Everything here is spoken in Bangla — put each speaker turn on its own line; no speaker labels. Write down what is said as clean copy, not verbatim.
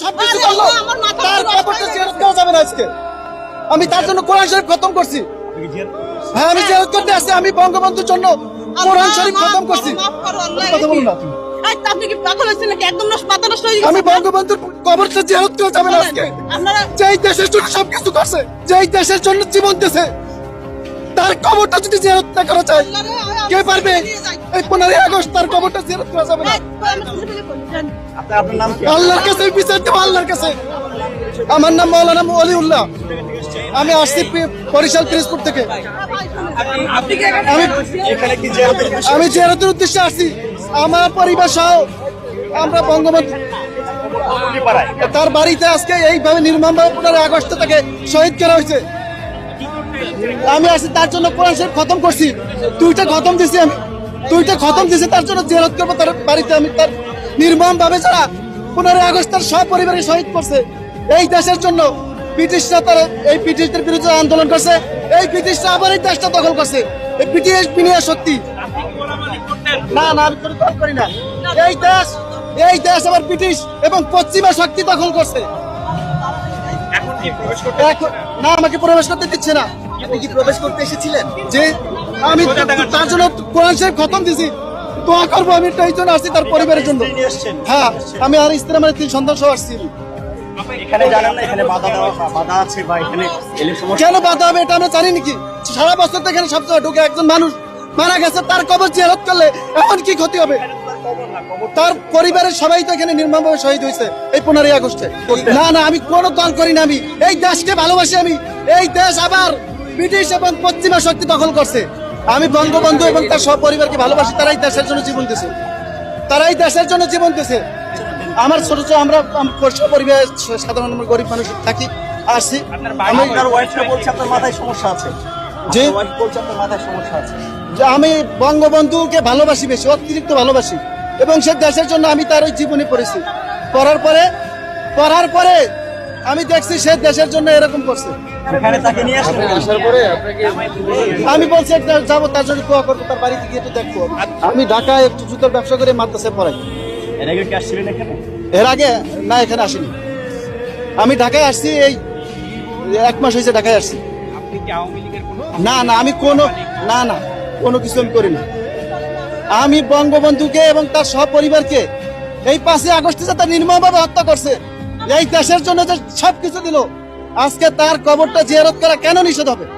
সবকিছু করলো, তার কবরটা জিয়ারত করা যাবে না আজকে। আমি তার জন্য কোরআন শরীফ খতম করছি। হ্যাঁ, আমি জিয়ারত করতে আসছি। আমি বঙ্গবন্ধুর জন্য কোরআন শরীফ খতম করছি। কথা বলুন না তুমি।
আপনি কি পাগল হয়েছেন নাকি? একদম মাথা নষ্ট হয়ে গেছে।
আমি বঙ্গবন্ধুর কবরটা জিয়ারত করা যাবে না আজকে।
আপনারা
যেই দেশের জন্য সবকিছু করছে, যেই দেশের জন্য জীবন দিয়েছে, তার কবরটা যদি জিয়ারত না করা যায়, কে পারবে? এই 15 আগস্ট তার কবরটা জিয়ারত করা যাবে না।
আপনার নাম কি?
আল্লাহর কাছে বিচার দেবো, আল্লাহর কাছে। আমার নাম মাওলানা ওলিউল্লাহ। আমি আসছি বরিশাল পিরোজপুর থেকে।
এখানে কি জিয়ারতের উদ্দেশ্যে?
আমি জিয়ারতের উদ্দেশ্যে আসছি। আমার পরিবার সহ আমরা বঙ্গবন্ধু
পাড়ায়
তার বাড়িতে আজকে এইভাবে নির্মমভাবে 15 আগস্ট তাকে শহীদ করা হয়েছে। আমি আসছি তার জন্য কোরআন শরীফ খতম করছি। দুইটা খতম দিছি আমি, দুইটা খতম দিছি তার জন্য জিয়ারত করবো তার বাড়িতে। আমি তার নির্মমভাবে যারা 15 আগস্ট তার সব পরিবারে শহীদ করছে, এই দেশের জন্য ব্রিটিশরা তার এই ব্রিটিশদের বিরুদ্ধে আন্দোলন করছে। এই ব্রিটিশরা আবার এই দেশটা দখল করছে। এই ব্রিটিশ বিনিয়োগ শক্তি না না, আমি কোনো দল করি না। এই দেশ আবার ব্রিটিশ এবং পশ্চিমা শক্তি দখল করছে।
এখন কি প্রবেশ করতে?
এখন না, আমাকে প্রবেশ করতে দিচ্ছে না।
আপনি কি প্রবেশ করতে এসেছিলেন?
যে আমি তার জন্য কোরআন শরীফ খতম দিছি, দোয়া করবো। আমি এই জন্য আসছি তার পরিবারের জন্য।
স্ত্রী নিয়ে এসেছেন?
হ্যাঁ, আমি আর স্ত্রী আমার 3 সন্তান সহ আসছি।
এখানে জানেন না এখানে বাধা আছে বা এখানে এলে সমস্যা?
কেন বাধা হবে এটা আমরা জানি নাকি? সারা বছর তো এখানে সবসময় ঢুকে একজন মানুষ মারা গেছে, তার কবর জিয়ারত করলে এমন কি ক্ষতি হবে? তার পরিবারের সবাই তো এখানে নির্মমভাবে শহীদ হয়েছে এই 15 আগস্টে। না না, আমি কোনো দল করি না। আমি এই দেশকে ভালোবাসি। আমি এই দেশ আবার ব্রিটিশ এবং পশ্চিমা শক্তি দখল করছে। আমি বঙ্গবন্ধু এবং তার সব পরিবারকে ভালোবাসি। তারাই দেশের জন্য জীবন দিয়েছে, তারাই দেশের জন্য জীবন দিয়েছে। আমার ছোট ছোট আমরা পরিবার সাধারণ গরিব মানুষ থাকি, আসছি।
আপনার ওয়াইফটা বলছে আপনার মাথায় সমস্যা আছে।
জি,
আপনার ওয়াইফ বলছে আপনার মাথায় সমস্যা আছে।
যে আমি বঙ্গবন্ধুকে ভালোবাসি, বেশি অতিরিক্ত ভালোবাসি এবং সে দেশের জন্য আমি তার ওই জীবনী পড়েছি। পড়ার পরে আমি দেখছি সে দেশের জন্য এরকম করছে।
এখানে তাকে নিয়ে আসলেন?
আমি বলছি একটা যাবো, তার জন্য দোয়া করবো, তার বাড়িতে গিয়ে একটু দেখবো। আমি ঢাকায় একটু জুতোর ব্যবসা করে মাদ্রাসায় পড়াই।
এর আগে কি আসছিলেন এখানে?
এর আগে না, এখানে আসিনি। আমি ঢাকায় আসছি, এই 1 মাস হয়েছে ঢাকায় আসছি।
আপনি কি আওয়ামী লীগের কোনো
না না, আমি কোনো কোনো কিছু আমি করি না। আমি বঙ্গবন্ধুকে এবং তার সব পরিবারকে এই 5 আগস্টে যে তার নির্মমভাবে হত্যা করছে, এই দেশের জন্য যে সবকিছু দিল, আজকে তার কবরটা জিয়ারত করা কেন নিষেধ হবে?